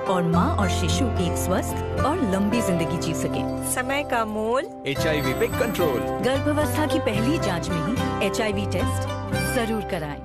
और माँ और शिशु एक स्वस्थ और लंबी जिंदगी जी सके। समय का मोल HIV पे कंट्रोल। गर्भावस्था की पहली जांच में ही HIV टेस्ट जरूर कराएं।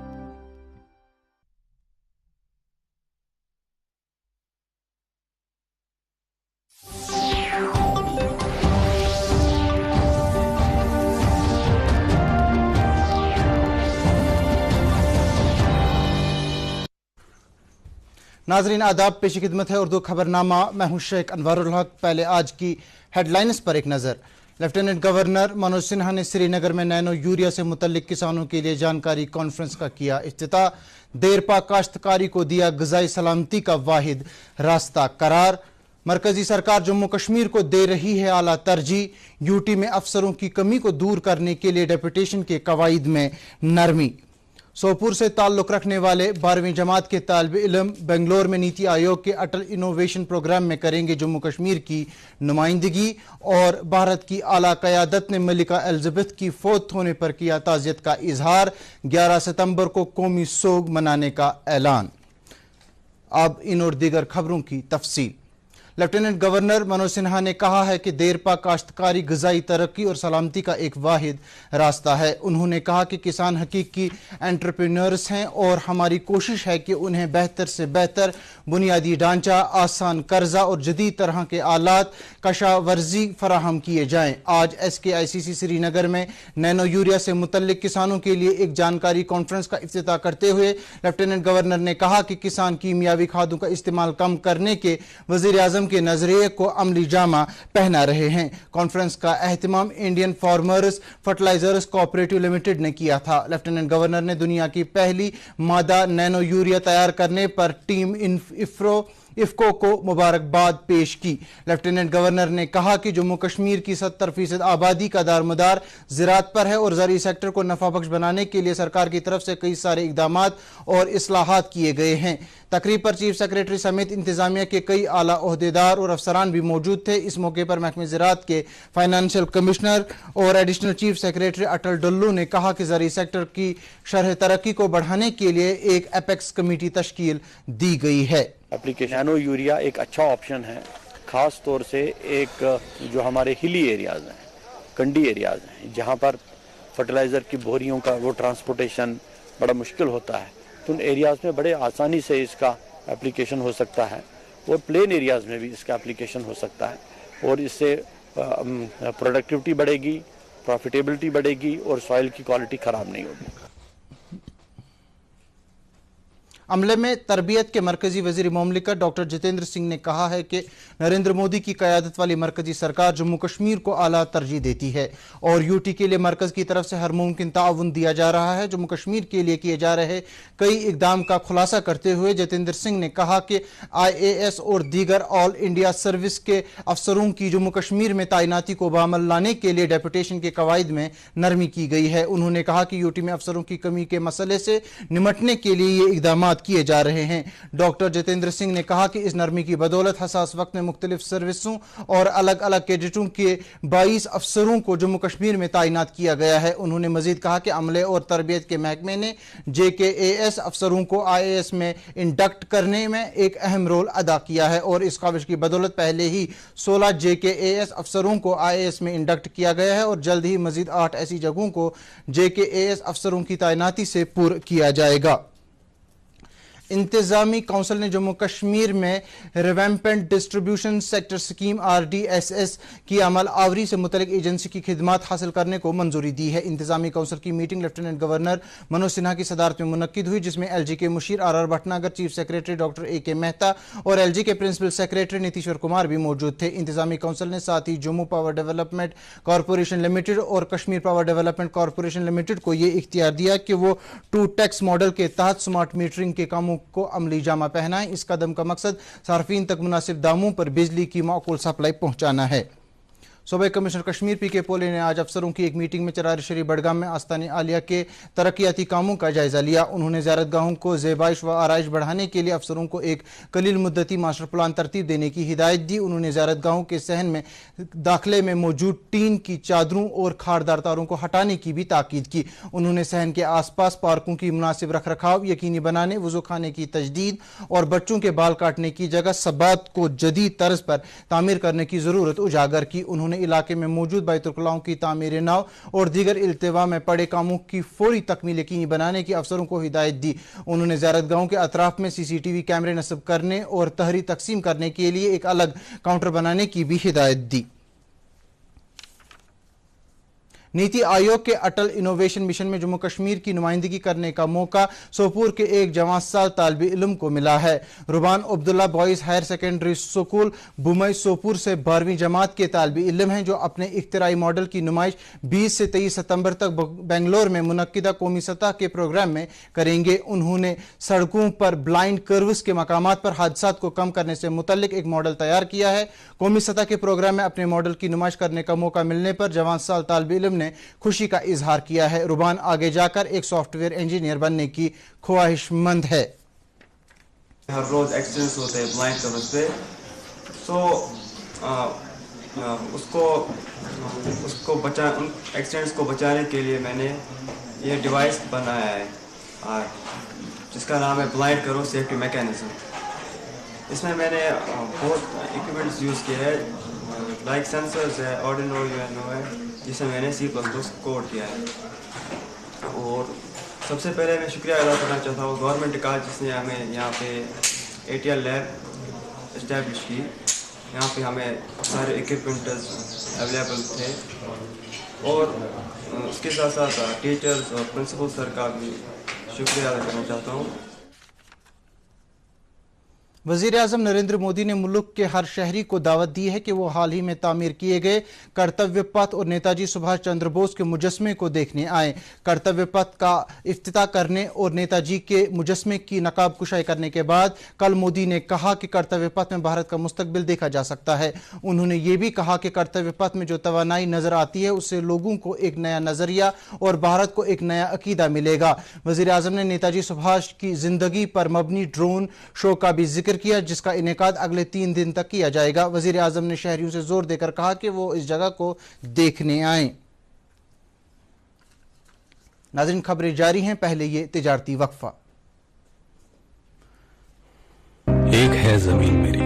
नाजरीन आदाब, पेशी खिदमत है उर्दू खबरनामा। मैं हूं शेख अनवारुल हक। पहले आज की हेडलाइंस पर एक नजर। लेफ्टिनेंट गवर्नर मनोज सिन्हा ने श्रीनगर में नैनो यूरिया से मुतल्लिक किसानों के लिए जानकारी कॉन्फ्रेंस का किया इफ्तिताह। देरपा काश्तकारी को दिया ग़िज़ाई सलामती का वाहिद रास्ता करार। मरकजी सरकार जम्मू कश्मीर को दे रही है आला तरजीह। यूटी में अफसरों की कमी को दूर करने के लिए डेपुटेशन के कवायद में नरमी। सोपुर से ताल्लुक रखने वाले 12वीं जमात के तालिब इल्म बेंगलोर में नीति आयोग के अटल इनोवेशन प्रोग्राम में करेंगे जम्मू कश्मीर की नुमाइंदगी। और भारत की आला क़यादत ने मलिका एलिज़ाबेथ की फौत होने पर किया ताज़ियत का इजहार। 11 सितंबर को कौमी सोग मनाने का ऐलान। अब इन और दीगर खबरों की तफसील। लेफ्टिनेंट गवर्नर मनोज सिन्हा ने कहा है कि देरपा काश्तकारी ग़िज़ाई तरक्की और सलामती का एक वाहिद रास्ता है। उन्होंने कहा कि किसान हकीकी एंटरप्रेन्योर्स हैं और हमारी कोशिश है कि उन्हें बेहतर से बेहतर बुनियादी ढांचा, आसान कर्जा और जदीद तरह के आलात कशावर्जी फराहम किए जाएँ। आज SKICC श्रीनगर में नैनो यूरिया से मुतल्लिक किसानों के लिए एक जानकारी कॉन्फ्रेंस का इफ्तिताह करते हुए लेफ्टिनेंट गवर्नर ने कहा कि किसान कीमियावी खादों का इस्तेमाल कम करने के वज़ीर आज़म के नजरिए को अमली जामा पहना रहे हैं। कॉन्फ्रेंस का एहतमाम Indian farmers fertilisers cooperative limited ने किया था। लेफ्टिनेंट गवर्नर ने दुनिया की पहली मादा नैनो यूरिया तैयार करने पर टीम इफ्को को मुबारकबाद पेश की। लेफ्टिनेंट गवर्नर ने कहा कि जम्मू कश्मीर की 70% आबादी का दारमदार ज़राअत पर है और ज़रूरी सेक्टर को नफा बख्श बनाने के लिए सरकार की तरफ से कई सारे इक़दामात और इस्लाहात किए गए हैं। तकरीब पर चीफ सेक्रेटरी समेत इंतजामिया के कई आला ओहदेदार और अफसरान भी मौजूद थे। इस मौके पर महकमे ज़राअत के फाइनेंशियल कमिश्नर और एडिशनल चीफ सेक्रेटरी अटल डुल्लू ने कहा कि ज़रूरी सेक्टर की शरह तरक्की को बढ़ाने के लिए एक एपेक्स कमेटी तश्कील दी गई है। एप्लीकेशन नैनो यूरिया एक अच्छा ऑप्शन है, ख़ास तौर से एक जो हमारे हिली एरियाज़ हैं, कंडी एरियाज़ हैं, जहाँ पर फर्टिलाइज़र की बोरियों का वो ट्रांसपोर्टेशन बड़ा मुश्किल होता है, तो उन एरियाज़ में बड़े आसानी से इसका एप्लीकेशन हो सकता है और प्लेन एरियाज़ में भी इसका एप्लीकेशन हो सकता है और इससे प्रोडक्टिविटी बढ़ेगी, प्रॉफिटेबिलिटी बढ़ेगी और सॉइल की क्वालिटी ख़राब नहीं होगी। अमले में तरबियत के मरकजी वज़ीर मुमलिकत डॉक्टर जितेंद्र सिंह ने कहा है कि नरेंद्र मोदी की क़यादत वाली मरकजी सरकार जम्मू कश्मीर को आला तरजीह देती है और यूटी के लिए मरकज़ की तरफ से हर मुमकिन ताउन दिया जा रहा है। जम्मू कश्मीर के लिए किए जा रहे कई इकदाम का खुलासा करते हुए जितेंद्र सिंह ने कहा कि IAS और दीगर ऑल इंडिया सर्विस के अफसरों की जम्मू कश्मीर में तैनाती को बामल लाने के लिए डेपुटेशन के कवायद में नरमी की गई है। उन्होंने कहा कि यूटी में अफसरों की कमी के मसले से निमटने के लिए ये इकदाम किए जा रहे हैं। डॉक्टर जितेंद्र सिंह ने कहा कि इस नरमी की बदौलत हसास वक्त में मुख्तलिफ सर्विसों और अलग अलग कैडेटों के 22 अफसरों को जम्मू कश्मीर में तैनात किया गया है। उन्होंने मजीद कहा कि अमले और तरबियत के महकमे ने JKAS अफसरों को IAS में इंडक्ट करने में एक अहम रोल अदा किया है और इस काविश की बदौलत पहले ही 16 JKAS अफसरों को IAS में इंडक्ट किया गया है और जल्द ही मजीद 8 ऐसी जगहों को JKAS अफसरों की तैनाती से पुर किया जाएगा। इंतजामी काउंसिल ने जम्मू कश्मीर में रिवैम्पेंट डिस्ट्रीब्यूशन सेक्टर स्कीम RDSS की अमल आवरी से मुतल्लिक एजेंसी की खिदमात हासिल करने को मंजूरी दी है। इंतजामी काउंसिल की meeting lieutenant governor Manoj Sinha की सदारत में मुनक्किद हुई, जिसमें LG के मुशीर RR Bhatnagar, chief secretary doctor AK Mehta और LG के प्रिंसिपल सेक्रेटरी नीतीश्वर कुमार भी मौजूद थे। इंतजामी काउंसिल ने साथ ही Jammu power development corporation limited और Kashmir power development corporation limited को यह इख्तियार दिया कि वो 2 टैक्स मॉडल के तहत स्मार्ट मीटरिंग के कामों को अमली जामा पहनाएं। इस कदम का मकसद सार्फिन तक मुनासिब दामों पर बिजली की माकूल सप्लाई पहुंचाना है। सूबाई कमिश्नर कश्मीर पीके पोले ने आज अफसरों की एक मीटिंग में चरार शरीफ बडगाम में आस्तानी आलिया के तरक्याती कामों का जायजा लिया। उन्होंने ज़ियारतगाहों को ज़ेबाइश व आराइश बढ़ाने के लिए अफसरों को एक कलील मुद्दती मास्टर प्लान तरतीब देने की हिदायत दी। उन्होंने ज़ियारतगाहों के सहन में दाखिले में मौजूद टीन की चादरों और खारदार तारों को हटाने की भी ताकीद की। उन्होंने सहन के आसपास पार्कों की मुनासिब रख रखाव यकीनी बनाने, वुजू खाने की तजदीद और बच्चों के बाल काटने की जगह सबात को जदीद तर्ज पर तामीर करने की जरूरत उजागर की। उन्होंने इलाके में मौजूद बैतुल-खुलाओं की तामीर नाव और दीगर इल्तिवा में पड़े कामों की फौरी तकमील यकीनी बनाने की अफसरों को हिदायत दी। उन्होंने ज़ियारतगाहों के अतराफ में CCTV कैमरे नस्ब करने और तहरी तकसीम करने के लिए एक अलग काउंटर बनाने की भी हिदायत दी। नीति आयोग के अटल इनोवेशन मिशन में जम्मू कश्मीर की नुमाइंदगी करने का मौका सोपुर के एक जवान साल तालिब इल्म को मिला है। Ruban Abdullah boys higher secondary school Bumai Sopore से 12वीं जमात के तालिब इल्म हैं, जो अपने इख्तिराई मॉडल की नुमाइश 20 से 23 सितंबर तक बेंगलोर में मुनक्किदा कौमी सतह के प्रोग्राम में करेंगे। उन्होंने सड़कों पर ब्लाइंड कर्व्स के मकामात पर हादसात को कम करने से मुतल्लिक एक मॉडल तैयार किया है। कौमी सतह के प्रोग्राम में अपने मॉडल की नुमाइश करने का मौका मिलने पर जवान साल तालिब इल्म ने खुशी का इजहार किया है। रुबान आगे जाकर एक सॉफ्टवेयर इंजीनियर बनने की ख्वाहिशमंद है। हर रोज एक्सीडेंट्स होते हैं ब्लाइंड कर्व्स पे, तो उसको उन एक्सीडेंट्स को बचाने के लिए मैंने ये डिवाइस बनाया है जिसका नाम है ब्लाइंड कर्व सेफ्टी मैकेनिज्म। इसमें मैंने बहुत इक्विपमेंट्स यूज़ किए हैं, लाइक सेंसर्स है, आर्डिनो यूएनओ है, जिसमें मैंने C++ कोड किया है। और सबसे पहले मैं शुक्रिया अदा करना चाहता हूँ गवर्नमेंट का, जिसने हमें यहाँ पे ATL लैब इस्टेब्लिश की। यहाँ पे हमें सारे इक्विपमेंट्स अवेलेबल थे और उसके साथ साथ टीचर्स और प्रिंसिपल सर का भी शुक्रिया अदा करना चाहता हूँ। वज़ीर आज़म नरेंद्र मोदी ने मुल्क के हर शहरी को दावत दी है कि वो हाल ही में तामीर किए गए कर्तव्य पथ और नेताजी सुभाष चंद्र बोस के मुजस्मे को देखने आए। कर्तव्य पथ का इफ्तिताह करने और नेताजी के मुजस्मे की नकाब कुशाई करने के बाद कल मोदी ने कहा कि कर्तव्य पथ में भारत का मुस्तकबिल देखा जा सकता है। उन्होंने ये भी कहा कि कर्तव्य पथ में जो तवानाई नजर आती है उससे लोगों को एक नया नजरिया और भारत को एक नया अकीदा मिलेगा। वज़ीर आज़म ने नेताजी सुभाष की जिंदगी पर मबनी ड्रोन शो का भी जिक्र किया, जिसका इनेकाद अगले 3 दिन तक किया जाएगा। वज़ीर आज़म ने शहरियों से जोर देकर कहा कि वो इस जगह को देखने आए। नाज़रीन, खबरें जारी हैं, पहले ये तिजारती वक्फा। एक है जमीन मेरी,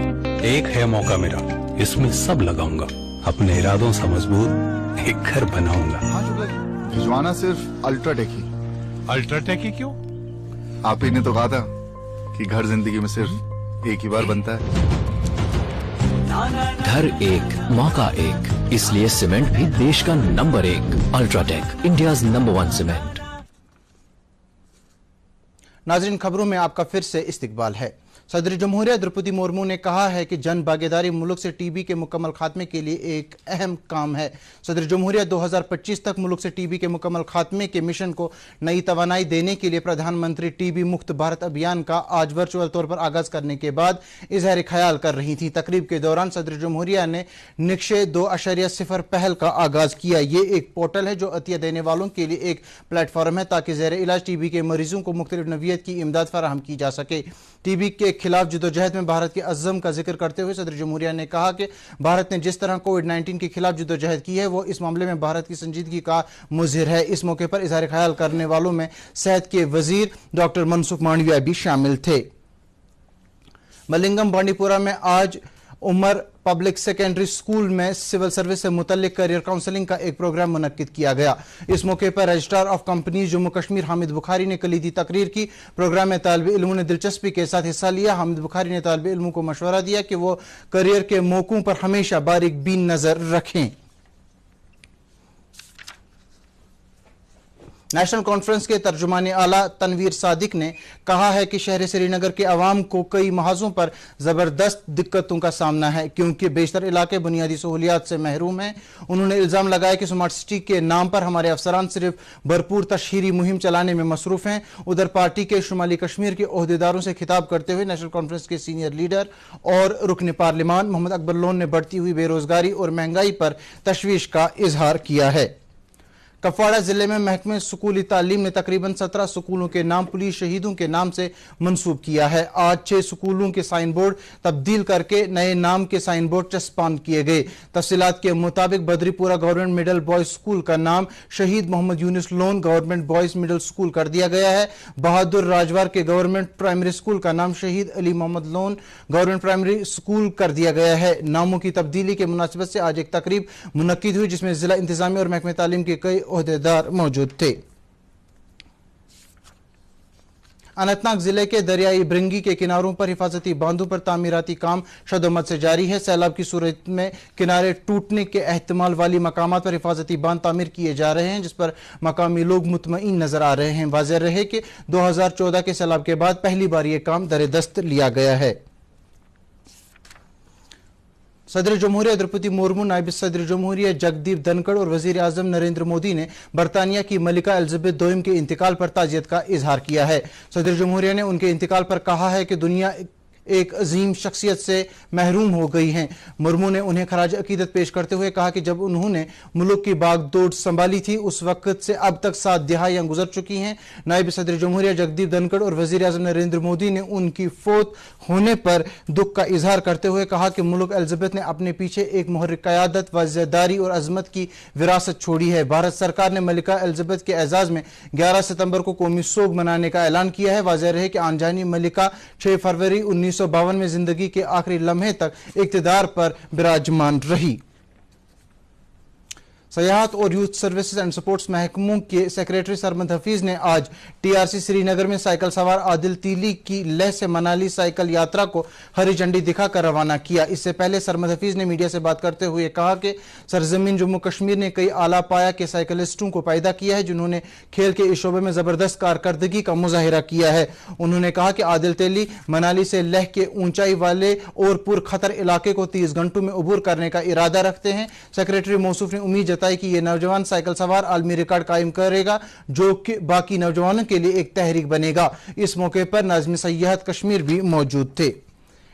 एक है मौका मेरा, इसमें सब लगाऊंगा, अपने इरादों से मजबूत एक घर बनाऊंगा। भिजवाना सिर्फ अल्ट्राटेक ही। अल्ट्राटेक ही क्यों? आप ही ने तो कहा था कि घर जिंदगी में सिर्फ एक ही बार बनता है। घर एक, मौका एक, इसलिए सीमेंट भी देश का number 1। UltraTech, India's number 1 cement. नाज़रीन, खबरों में आपका फिर से इस्तकबाल है। सदर जमहूरिया द्रौपदी मुर्मू ने कहा है कि जन भागीदारी मुल्क से टीबी के मुकम्मल खात्मे के लिए एक अहम काम है। सदर जमहूरिया 2025 तक मुल्क से टीबी के मुकम्मल खात्मे के मिशन को नई तवानाई देने के लिए प्रधानमंत्री टीबी मुक्त भारत अभियान का आज वर्चुअल तौर पर आगाज करने के बाद इजहार ख्याल कर रही थी। तकरीब के दौरान सदर जमहूरिया ने निक्शे 2.0 पहल का आगाज किया। ये एक पोर्टल है जो अतिया देने वालों के लिए एक प्लेटफॉर्म है ताकि ज़ेर इलाज टीबी के मरीजों को मुख्तलिफ नवीयत की इमदाद फराहम की जा सके। टीबी के खिलाफ जदोजहद में भारत के अज़्म का जिक्र करते हुए सदर जमहूरिया ने कहा कि भारत ने जिस तरह कोविड-19 के खिलाफ जदोजहद की है वो इस मामले में भारत की संजीदगी का मुज़हिर है। इस मौके पर इज़हार ख्याल करने वालों में सेहत के वजीर डॉक्टर मनसुख मांडविया भी शामिल थे। मलिंगम बांडीपुरा में आज उमर पब्लिक सेकेंडरी स्कूल में सिविल सर्विस से मुतल्लिक करियर काउंसलिंग का एक प्रोग्राम मुनक्किद किया गया। इस मौके पर registrar of companies Jammu Kashmir Hamid Bukhari ने कलीदी तकरीर की। प्रोग्राम में तालिब इल्मों ने दिलचस्पी के साथ हिस्सा लिया। हामिद बुखारी ने तालिब इल्मों को मशवरा दिया कि वो करियर के मौकों पर हमेशा बारीक बीन नजर रखें। नेशनल कॉन्फ्रेंस के तर्जुमान आला तनवीर सादिक ने कहा है कि शहर श्रीनगर के अवाम को कई महाजों पर जबरदस्त दिक्कतों का सामना है क्योंकि बेशतर इलाके बुनियादी सहूलियात से महरूम हैं। उन्होंने इल्जाम लगाया कि स्मार्ट सिटी के नाम पर हमारे अफसरान सिर्फ भरपूर तशहीरी मुहिम चलाने में मसरूफ हैं। उधर पार्टी के शुमाली कश्मीर के ओहदेदारों से खिताब करते हुए नेशनल कॉन्फ्रेंस के सीनियर लीडर और रुकन पार्लिमान मोहम्मद अकबर लोन ने बढ़ती हुई बेरोजगारी और महंगाई पर तशवीश का इजहार किया है। कपवाड़ा जिले में महकमे स्कूली तालीम ने तकरीबन 17 स्कूलों के नाम पुलिस शहीदों के नाम से मंसूब किया है। आज 6 स्कूलों के साइन बोर्ड तब्दील करके नए नाम के साइन बोर्ड चस्पान किए गए। तफसीलात के मुताबिक Badripura government middle boys school का नाम शहीद Mohammad Yunus Lone government boys middle school कर दिया गया है। बहादुर राजवार के गवर्नमेंट प्राइमरी स्कूल का नाम शहीद Ali Mohammad Lone government primary school कर दिया गया है। नामों की तब्दीली के मुनासिबत से आज एक तकरीब मुनक्किद हुई जिसमें जिला इंतजामिया और महकमे तालीम के कई ओहदेदार मौजूद थे। अनंतनाग जिले के दरियाई ब्रिंगी के किनारों पर हिफाजती बांधों पर तामीराती काम शदोमत से जारी है। सैलाब की सूरत में किनारे टूटने के एहतमाल वाली मकामात पर हिफाजती बांध तामीर किए जा रहे हैं जिस पर मकामी लोग मुतमईन नजर आ रहे हैं। वाज़ेह रहे कि 2014 के सैलाब के बाद पहली बार यह काम दरे-दस्त लिया गया है। सदर जमहूरिया द्रौपदी मुर्मू, नायब सदर जमहूरिया जगदीप धनखड़ और वजीर आजम नरेंद्र मोदी ने बरतानिया की मलिका एलिजाबेथ दोयम के इंतकाल पर ताजियत का इजहार किया है। सदर जमहूरिया ने उनके इंतकाल पर कहा है कि दुनिया एक अजीम शख्सियत से महरूम हो गई हैं। मुर्मू ने उन्हें खराज अकीदत पेश करते हुए कहा कि जब उन्होंने मुल्क की बागडोर संभाली थी उस वक्त से अब तक 7 दिहाइयां गुजर चुकी हैं। नायब सदर जमहूरिया जगदीप धनखड़ और वजीर आजम नरेंद्र मोदी ने उनकी फौत होने पर दुख का इजहार करते हुए कहा कि मुल्क एलिजाबेथ ने अपने पीछे एक मुहर्रिक क़यादत, वज़ीदारी और अजमत की विरासत छोड़ी है। भारत सरकार ने मलिका एलिजाबेथ के एजाज में 11 सितंबर को कौमी सोग मनाने का ऐलान किया है। वाज़ेह रहे कि आनजानी मलिका 6 फरवरी 1952 में जिंदगी के आखिरी लम्हे तक इक़्तिदार पर विराजमान रही। सयाहत और यूथ सर्विसेज एंड सपोर्ट्स महकमों के सेक्रेटरी सरमद हफीज ने आज टीआरसी श्रीनगर में साइकिल सवार आदिल तीली की लेह से मनाली साइकिल यात्रा को हरी झंडी दिखाकर रवाना किया। इससे पहले सरमद हफीज ने मीडिया से बात करते हुए कहा कि सरजमीन जम्मू कश्मीर ने कई आला पाया के साइकिलिस्टों को पैदा किया है जिन्होंने खेल के इस शोबे में जबरदस्त कारकर्दगी का मुजाहिरा किया है। उन्होंने कहा कि आदिल तीली मनाली से लेह के ऊंचाई वाले और पुरखतर इलाके को 30 घंटों में अबूर करने का इरादा रखते हैं। सेक्रेटरी मौसूफ ने उम्मीद जताई कि यह नौजवान साइकिल सवार आलमी रिकॉर्ड कायम करेगा जो कि बाकी नौजवानों के लिए एक तहरीक बनेगा। इस मौके पर नाज़िम सयाहत कश्मीर भी मौजूद थे।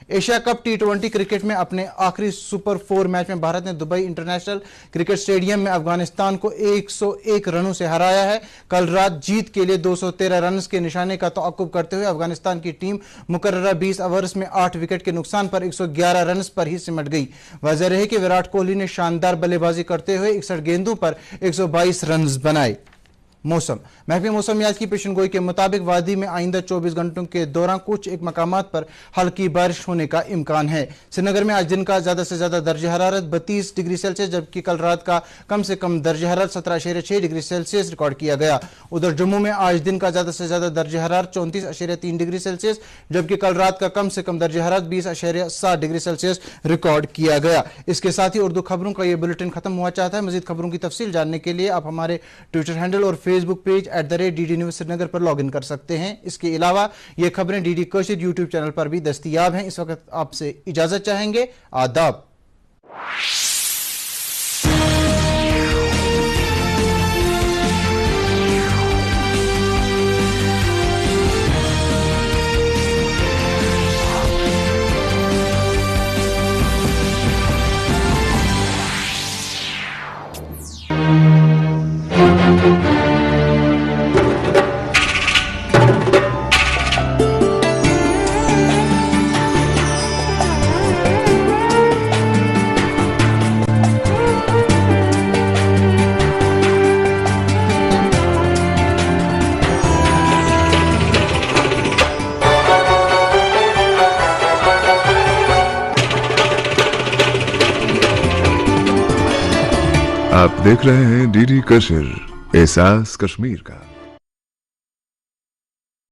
एशिया कप T20 क्रिकेट में अपने आखिरी सुपर 4 मैच में भारत ने दुबई इंटरनेशनल क्रिकेट स्टेडियम में अफगानिस्तान को 101 रनों से हराया है। कल रात जीत के लिए 213 रन के निशाने का तअक्कुब करते हुए अफगानिस्तान की टीम मुकर्ररा 20 ओवर्स में 8 विकेट के नुकसान पर 111 रन पर ही सिमट गई। वाज़ेह रहे कि विराट कोहली ने शानदार बल्लेबाजी करते हुए 61 गेंदों पर 122 रन बनाए। मौसम महकमे मौसमियात की पेशनगोई के मुताबिक वादी में आइंदा 24 घंटों के दौरान कुछ एक मकामात पर हल्की बारिश होने का इम्कान है। श्रीनगर में आज दिन का ज्यादा से ज्यादा दर्जा हरारत 32 डिग्री सेल्सियस जबकि कल रात का कम से कम दर्जा हरारत 17.6 डिग्री सेल्सियस रिकॉर्ड किया गया। उधर जम्मू में आज दिन का ज्यादा से ज्यादा दर्जा हरारत 34.3 डिग्री सेल्सियस जबकि कल रात का कम से कम दर्जा हरारत 20.7 डिग्री सेल्सियस रिकॉर्ड किया गया। इसके साथ ही उर्दू खबरों का यह बुलेटिन खत्म हुआ चाहता है। मजीद खबरों की तफसील जानने के लिए आप हमारे ट्विटर हैंडल और Facebook page @DD news Srinagar पर लॉग इन कर सकते हैं। इसके अलावा ये खबरें DD कशिर यूट्यूब चैनल पर भी दस्तयाब हैं। इस वक्त आपसे इजाजत चाहेंगे। आदाब। आप देख रहे हैं DD कशिर, एहसास कश्मीर का।